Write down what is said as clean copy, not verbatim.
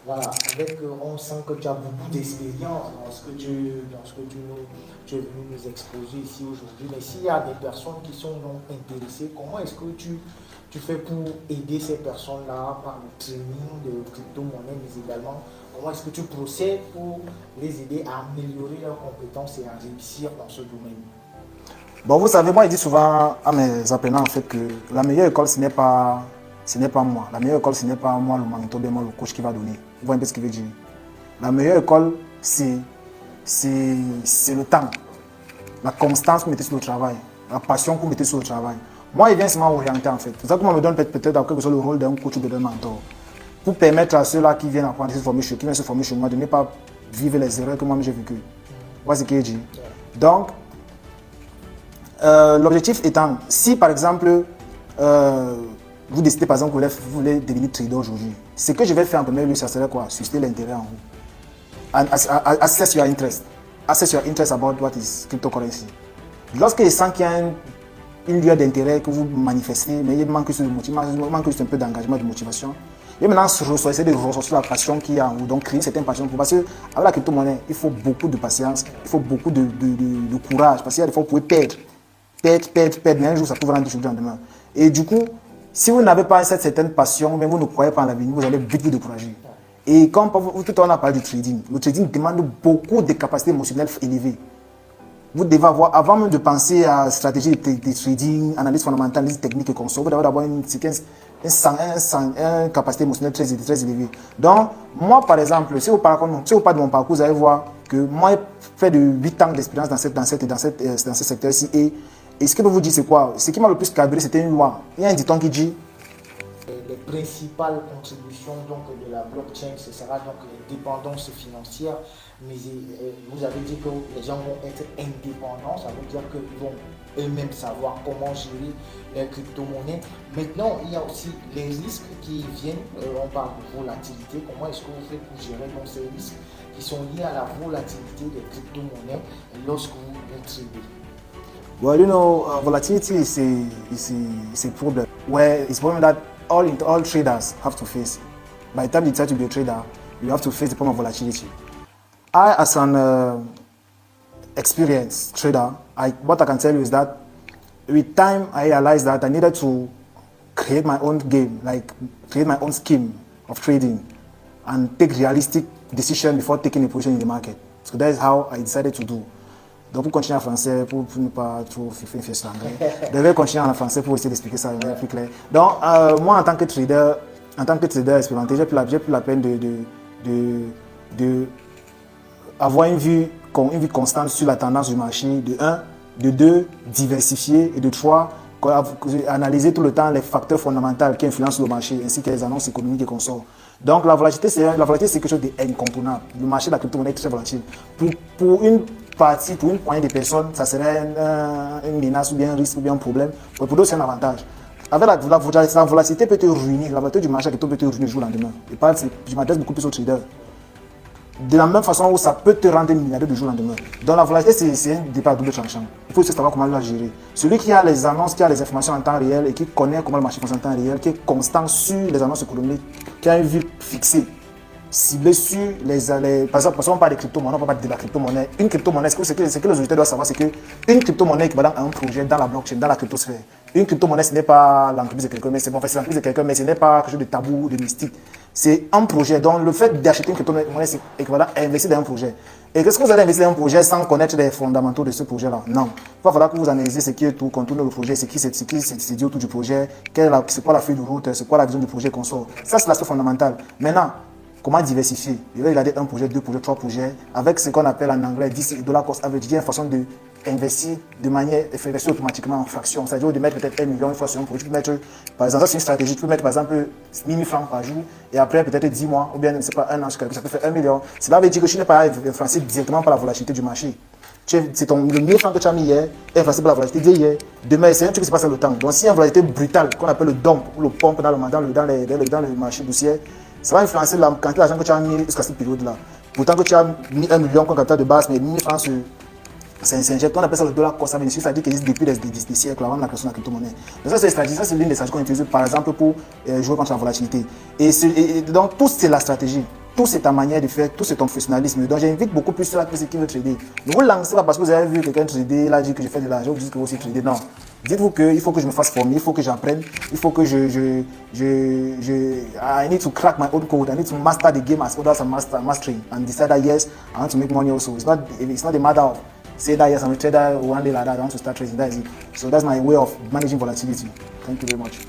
voilà, avec, on sent que tu as beaucoup d'expérience dans ce que tu es venu nous exposer ici aujourd'hui. Mais s'il y a des personnes qui sont donc intéressées, comment est-ce que tu fais pour aider ces personnes-là par le training de crypto-monnaie, mais également comment est-ce que tu procèdes pour les aider à améliorer leurs compétences et à réussir dans ce domaine? Bon, vous savez, moi, je dis souvent à mes apprenants en fait que la meilleure école, ce n'est pas moi. La meilleure école, ce n'est pas moi, le mentor, bien moi, le coach qui va donner. Vous voyez un peu ce qu'il veut dire. La meilleure école, c'est le temps, la constance que vous mettez sur le travail, la passion que vous mettez sur le travail. Moi, il vient seulement orienter en fait. C'est ça que moi me donne peut-être en quelque sorte le rôle d'un coach ou d'un mentor. Pour permettre à ceux-là qui viennent apprendre, qui viennent se former chez moi, de ne pas vivre les erreurs que moi-même j'ai vécues. Vous voyez ce qu'il dit. Donc, l'objectif étant, si par exemple, vous décidez par exemple que vous voulez devenir trader aujourd'hui, ce que je vais faire en premier lieu, ça serait quoi? Susciter l'intérêt en vous. Assess your interest. Assess your interest about what is cryptocurrency. Lorsque je sens qu'il y a une lueur d'intérêt que vous manifestez, mais il manque juste de motivation, il manque juste un peu d'engagement, de motivation. Et maintenant, essayer de ressourcer la passion qu'il y a en vous, donc créer certaines passions. Parce que avec la crypto-monnaie, il faut beaucoup de patience, il faut beaucoup de courage, parce qu'il y a des fois, vous pouvez perdre, mais un jour, ça peut vous rendre du lendemain. Et du coup, si vous n'avez pas cette certaine passion, mais vous ne croyez pas en l'avenir, vous allez vite vous décourager. Et comme tout à l'heure on a parlé du trading, le trading demande beaucoup de capacités émotionnelles élevées. Vous devez avoir, avant même de penser à stratégie de trading, analyse fondamentale, analyse technique et conso, vous devez avoir une capacité émotionnelle très élevée. Donc, moi par exemple, si vous parlez de mon parcours, vous allez voir que moi, j'ai fait de 8 ans d'expérience dans ce secteur-ci. Et ce que je peux vous dire, c'est quoi? Ce qui m'a le plus câblé, c'était une loi. Il y a un dicton qui dit les principales contributions donc, de la blockchain, ce sera donc l'indépendance financière. Mais vous avez dit que les gens vont être indépendants, ça veut dire qu'ils vont eux-mêmes savoir comment gérer les crypto-monnaies. Maintenant, il y a aussi les risques qui viennent, on parle de volatilité. Comment est-ce que vous faites pour gérer donc, ces risques qui sont liés à la volatilité des crypto-monnaies lorsque vous tradez? well, you know, volatility is a problem. Where it's a problem that all traders have to face. By the time you decide to be a trader, you have to face the problem of volatility. I, as an experienced trader, what I can tell you is that with time, I realized that I needed to create my own game, like create my own scheme of trading and take realistic decisions before taking a position in the market. So that is how I decided to do. Donc, pour continuer en français, pour ne pas trop faire l'anglais, je vais continuer en français pour essayer d'expliquer ça de manière plus claire. Donc, moi, en tant que trader expérimenté, j'ai pris la peine de avoir une vue constante sur la tendance du marché, de 1, de 2, diversifier, et de 3, analyser tout le temps les facteurs fondamentaux qui influencent le marché, ainsi que les annonces économiques et consorts. Donc la volatilité, c'est quelque chose d'incontournable. Le marché de la crypto-monnaie est très volatile. Pour une poignée de personnes, ça serait une menace ou bien un risque ou bien un problème. Pour d'autres, c'est un avantage. Avec la volatilité peut te ruiner, la volatilité du marché peut te ruiner du jour au lendemain. Je m'adresse beaucoup plus aux traders. De la même façon où ça peut te rendre milliardaire du jour au lendemain. Donc la volatilité, c'est un départ à double tranchant. Il faut aussi savoir comment la gérer. Celui qui a les annonces, qui a les informations en temps réel et qui connaît comment le marché fonctionne en temps réel, qui est constant sur les annonces économiques, qui a une vue fixée, ciblée sur par exemple, on parle de crypto-monnaie, on ne parle pas de la crypto-monnaie. Une crypto-monnaie, ce que les auditeurs doivent savoir, c'est qu'une crypto-monnaie qui va dans un projet, dans la blockchain, dans la cryptosphère. Une crypto-monnaie, ce n'est pas l'entreprise de quelqu'un, mais c'est l'entreprise de quelqu'un, mais ce n'est pas quelque chose de tabou, de mystique. C'est un projet. Donc, le fait d'acheter une crypto-monnaie, c'est équivalent à investir dans un projet. Et qu'est-ce que vous allez investir dans un projet sans connaître les fondamentaux de ce projet-là? Non. Il va falloir que vous analysez ce qui est tout, contourne le projet, ce qui se dit autour du projet, c'est quoi la feuille de route, c'est quoi la vision du projet qu'on sort. Ça, c'est l'aspect fondamental. Maintenant, comment diversifier? Il va regarder un projet, 2 projets, 3 projets, avec ce qu'on appelle en anglais $10 cost average. Il y a une façon de investir de manière investir automatiquement en fractions. C'est-à-dire de mettre peut-être 1 million une fois sur un projet. Tu peux mettre, par exemple, ça c'est une stratégie. Tu peux mettre par exemple 1 000 francs par jour et après peut-être 10 mois ou bien c'est pas un an, ça peut faire 1 million. Cela veut dire que tu n'es pas influencé directement par la volatilité du marché. C'est le 1 000 francs que tu as mis hier est influencé par la volatilité d'hier. Demain, c'est un truc qui se passe dans le temps. Donc s'il y a une volatilité brutale qu'on appelle le dump ou le pump dans le marché boursier, ça va influencer la quantité d'argent que tu as mis jusqu'à cette période-là. Pourtant que tu as mis 1 million comme capital de base, mais 1 000 francs sur c'est injecté, on appelle ça le dollar cost average, ça dit qu'il existe depuis des siècles avant la création de la crypto-monnaie. Donc ça c'est une stratégie, ça c'est l'une des stratégies qu'on utilise par exemple pour jouer contre la volatilité. Et donc tout c'est la stratégie. tout c'est ta manière de faire, tout c'est ton professionnalisme. Donc j'invite beaucoup plus ceux qui veulent trader. Ne vous lancez pas parce que vous avez vu quelqu'un trader, là dit que je fais de l'argent, vous dites que vous aussi trader. Non. Dites-vous qu'il faut que je me fasse former, il faut que j'apprenne, il faut que I need to crack my own code, I need to master the game as others are mastering and decide that yes, I want to make money also. It's not a matter of say that yes, I'm a trader one day like that, I want to start trading, that is it. So that's my way of managing volatility. Thank you very much.